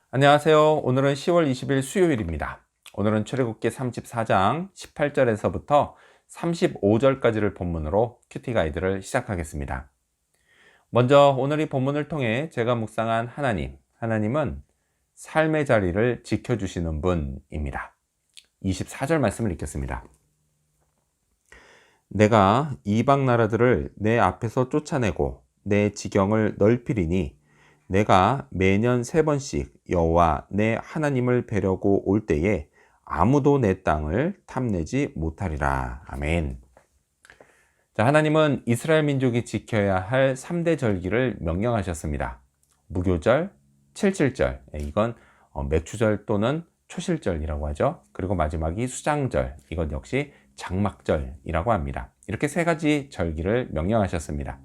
안녕하세요. 오늘은 10월 20일 수요일입니다. 오늘은 출애굽기 34장 18절에서부터 35절까지를 본문으로 큐티 가이드를 시작하겠습니다. 먼저 오늘 이 본문을 통해 제가 묵상한 하나님은 삶의 자리를 지켜주시는 분입니다. 24절 말씀을 읽겠습니다. 내가 이방 나라들을 내 앞에서 쫓아내고 내 지경을 넓히리니 내가 매년 3번씩 여호와 내 하나님을 뵈려고 올 때에 아무도 내 땅을 탐내지 못하리라. 아멘. 자, 하나님은 이스라엘 민족이 지켜야 할 3대 절기를 명령하셨습니다. 무교절, 칠칠절, 이건 맥추절 또는 초실절이라고 하죠. 그리고 마지막이 수장절, 이것 역시 장막절이라고 합니다. 이렇게 3가지 절기를 명령하셨습니다.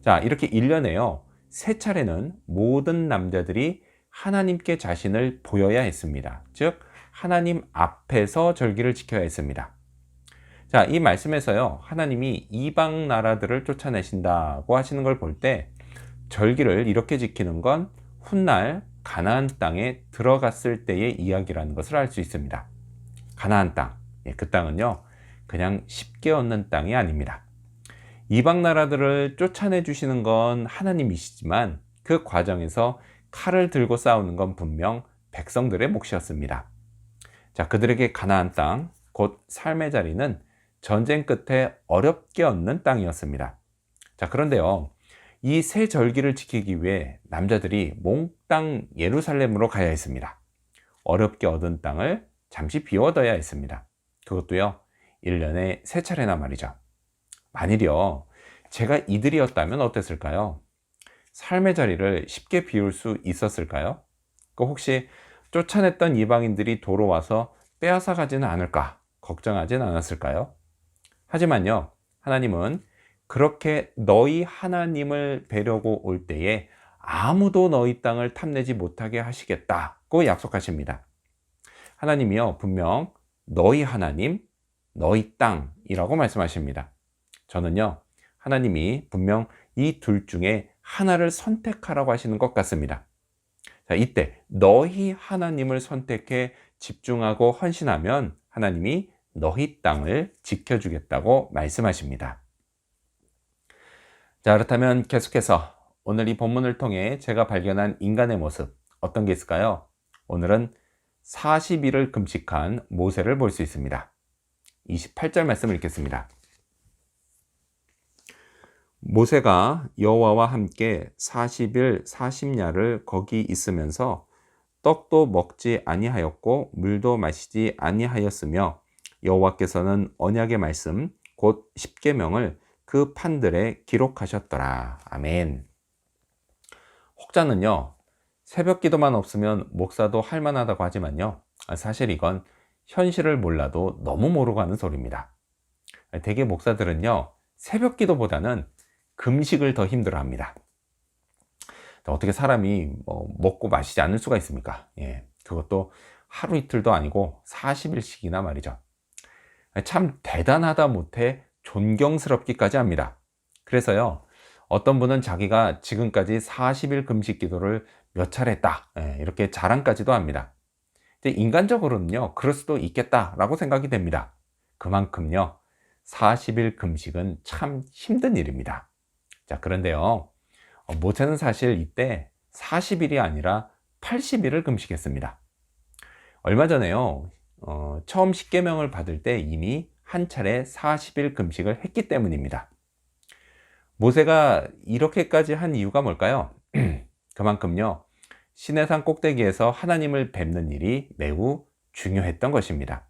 자, 이렇게 1년에요. 3차례는 모든 남자들이 하나님께 자신을 보여야 했습니다. 즉, 하나님 앞에서 절기를 지켜야 했습니다. 자, 이 말씀에서요, 하나님이 이방 나라들을 쫓아내신다고 하시는 걸 볼 때, 절기를 이렇게 지키는 건 훗날 가나안 땅에 들어갔을 때의 이야기라는 것을 알 수 있습니다. 가나안 땅, 그 땅은요, 그냥 쉽게 얻는 땅이 아닙니다. 이방 나라들을 쫓아내 주시는 건 하나님이시지만 그 과정에서 칼을 들고 싸우는 건 분명 백성들의 몫이었습니다. 자, 그들에게 가나안 땅, 곧 삶의 자리는 전쟁 끝에 어렵게 얻는 땅이었습니다. 자, 그런데요, 이 3절기를 지키기 위해 남자들이 몽땅 예루살렘으로 가야 했습니다. 어렵게 얻은 땅을 잠시 비워둬야 했습니다. 그것도요, 1년에 3차례나 말이죠. 만일요, 제가 이들이었다면 어땠을까요? 삶의 자리를 쉽게 비울 수 있었을까요? 혹시 쫓아냈던 이방인들이 돌아와서 빼앗아 가지는 않을까 걱정하진 않았을까요? 하지만요, 하나님은 그렇게 너희 하나님을 뵈려고 올 때에 아무도 너희 땅을 탐내지 못하게 하시겠다고 약속하십니다. 하나님이요, 분명 너희 하나님, 너희 땅이라고 말씀하십니다. 저는요, 하나님이 분명 이 둘 중에 하나를 선택하라고 하시는 것 같습니다. 자, 이때 너희 하나님을 선택해 집중하고 헌신하면 하나님이 너희 땅을 지켜주겠다고 말씀하십니다. 자, 그렇다면 계속해서 오늘 이 본문을 통해 제가 발견한 인간의 모습, 어떤 게 있을까요? 오늘은 40일을 금식한 모세를 볼 수 있습니다. 28절 말씀을 읽겠습니다. 모세가 여호와와 함께 40일 40야를 거기 있으면서 떡도 먹지 아니하였고 물도 마시지 아니하였으며 여호와께서는 언약의 말씀 곧 십계명을 그 판들에 기록하셨더라. 아멘. 혹자는요, 새벽 기도만 없으면 목사도 할 만하다고 하지만요, 사실 이건 현실을 몰라도 너무 모르고 하는 소리입니다. 대개 목사들은요, 새벽 기도보다는 금식을 더 힘들어 합니다. 어떻게 사람이 먹고 마시지 않을 수가 있습니까? 그것도 하루 이틀도 아니고 40일씩이나 말이죠. 참 대단하다 못해 존경스럽기까지 합니다. 그래서요, 어떤 분은 자기가 지금까지 40일 금식 기도를 몇 차례 했다, 이렇게 자랑까지도 합니다. 인간적으로는요, 그럴 수도 있겠다라고 생각이 됩니다. 그만큼요, 40일 금식은 참 힘든 일입니다. 자, 그런데요, 모세는 사실 이때 40일이 아니라 80일을 금식했습니다. 얼마 전에요, 처음 십계명을 받을 때 이미 한 차례 40일 금식을 했기 때문입니다. 모세가 이렇게까지 한 이유가 뭘까요? 그만큼요, 시내산 꼭대기에서 하나님을 뵙는 일이 매우 중요했던 것입니다.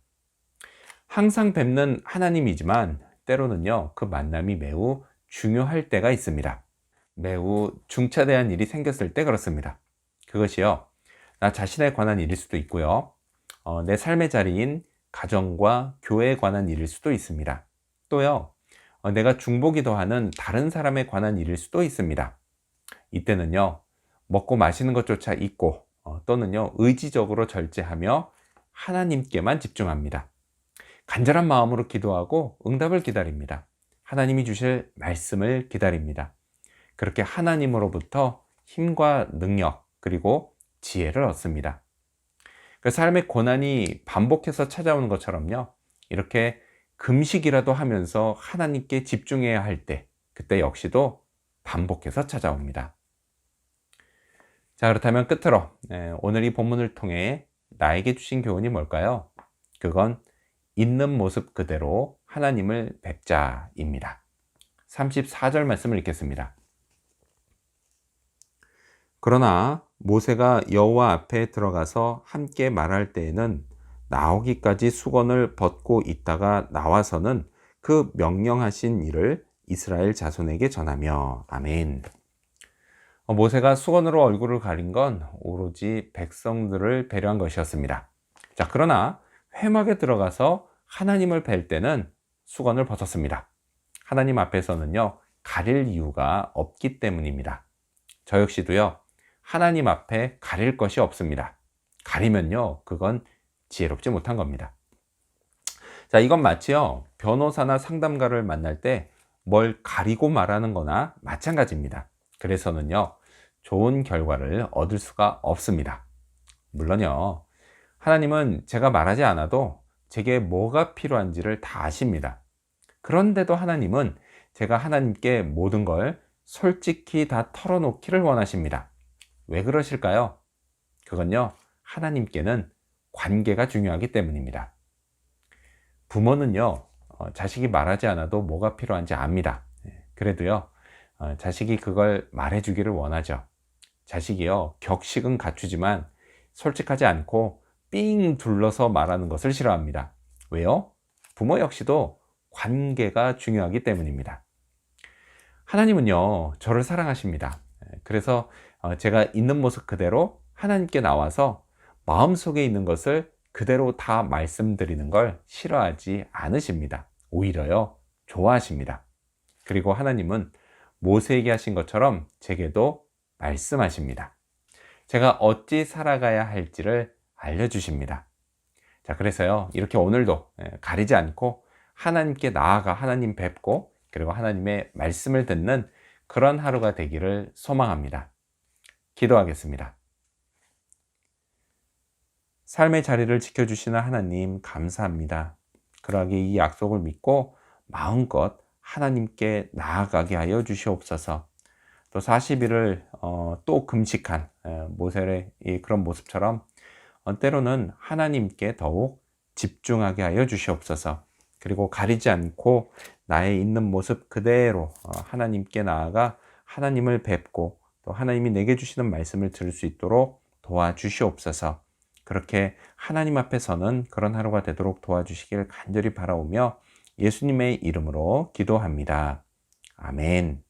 항상 뵙는 하나님이지만 때로는요, 그 만남이 매우 중요할 때가 있습니다. 매우 중차대한 일이 생겼을 때 그렇습니다. 그것이요, 나 자신에 관한 일일 수도 있고요, 내 삶의 자리인 가정과 교회에 관한 일일 수도 있습니다. 또요, 내가 중보기도 하는 다른 사람에 관한 일일 수도 있습니다. 이때는요, 먹고 마시는 것조차 잊고 또는요, 의지적으로 절제하며 하나님께만 집중합니다. 간절한 마음으로 기도하고 응답을 기다립니다. 하나님이 주실 말씀을 기다립니다. 그렇게 하나님으로부터 힘과 능력, 그리고 지혜를 얻습니다. 그 삶의 고난이 반복해서 찾아오는 것처럼요. 이렇게 금식이라도 하면서 하나님께 집중해야 할 때, 그때 역시도 반복해서 찾아옵니다. 자, 그렇다면 끝으로 오늘 이 본문을 통해 나에게 주신 교훈이 뭘까요? 그건 있는 모습 그대로 하나님을 뵙자입니다. 34절 말씀을 읽겠습니다. 그러나 모세가 여호와 앞에 들어가서 함께 말할 때에는 나오기까지 수건을 벗고 있다가 나와서는 그 명령하신 일을 이스라엘 자손에게 전하며. 아멘. 모세가 수건으로 얼굴을 가린 건 오로지 백성들을 배려한 것이었습니다. 자, 그러나 회막에 들어가서 하나님을 뵐 때는 수건을 벗었습니다. 하나님 앞에서는요, 가릴 이유가 없기 때문입니다. 저 역시도요, 하나님 앞에 가릴 것이 없습니다. 가리면요, 그건 지혜롭지 못한 겁니다. 자, 이건 마치요, 변호사나 상담가를 만날 때 뭘 가리고 말하는 거나 마찬가지입니다. 그래서는요, 좋은 결과를 얻을 수가 없습니다. 물론요, 하나님은 제가 말하지 않아도 제게 뭐가 필요한지를 다 아십니다. 그런데도 하나님은 제가 하나님께 모든 걸 솔직히 다 털어놓기를 원하십니다. 왜 그러실까요? 그건요, 하나님께는 관계가 중요하기 때문입니다. 부모는요, 자식이 말하지 않아도 뭐가 필요한지 압니다. 그래도요, 자식이 그걸 말해주기를 원하죠. 자식이요, 격식은 갖추지만 솔직하지 않고 삥 둘러서 말하는 것을 싫어합니다. 왜요? 부모 역시도 관계가 중요하기 때문입니다. 하나님은요, 저를 사랑하십니다. 그래서 제가 있는 모습 그대로 하나님께 나와서 마음속에 있는 것을 그대로 다 말씀드리는 걸 싫어하지 않으십니다. 오히려요, 좋아하십니다. 그리고 하나님은 모세에게 하신 것처럼 제게도 말씀하십니다. 제가 어찌 살아가야 할지를 알려주십니다. 자, 그래서요, 이렇게 오늘도 가리지 않고 하나님께 나아가 하나님 뵙고 그리고 하나님의 말씀을 듣는 그런 하루가 되기를 소망합니다. 기도하겠습니다. 삶의 자리를 지켜주시는 하나님 감사합니다. 그러하게 이 약속을 믿고 마음껏 하나님께 나아가게 하여 주시옵소서. 또 40일을 또 금식한 모세의 그런 모습처럼 때로는 하나님께 더욱 집중하게 하여 주시옵소서. 그리고 가리지 않고 나의 있는 모습 그대로 하나님께 나아가 하나님을 뵙고 또 하나님이 내게 주시는 말씀을 들을 수 있도록 도와주시옵소서. 그렇게 하나님 앞에 서는 그런 하루가 되도록 도와주시길 간절히 바라오며 예수님의 이름으로 기도합니다. 아멘.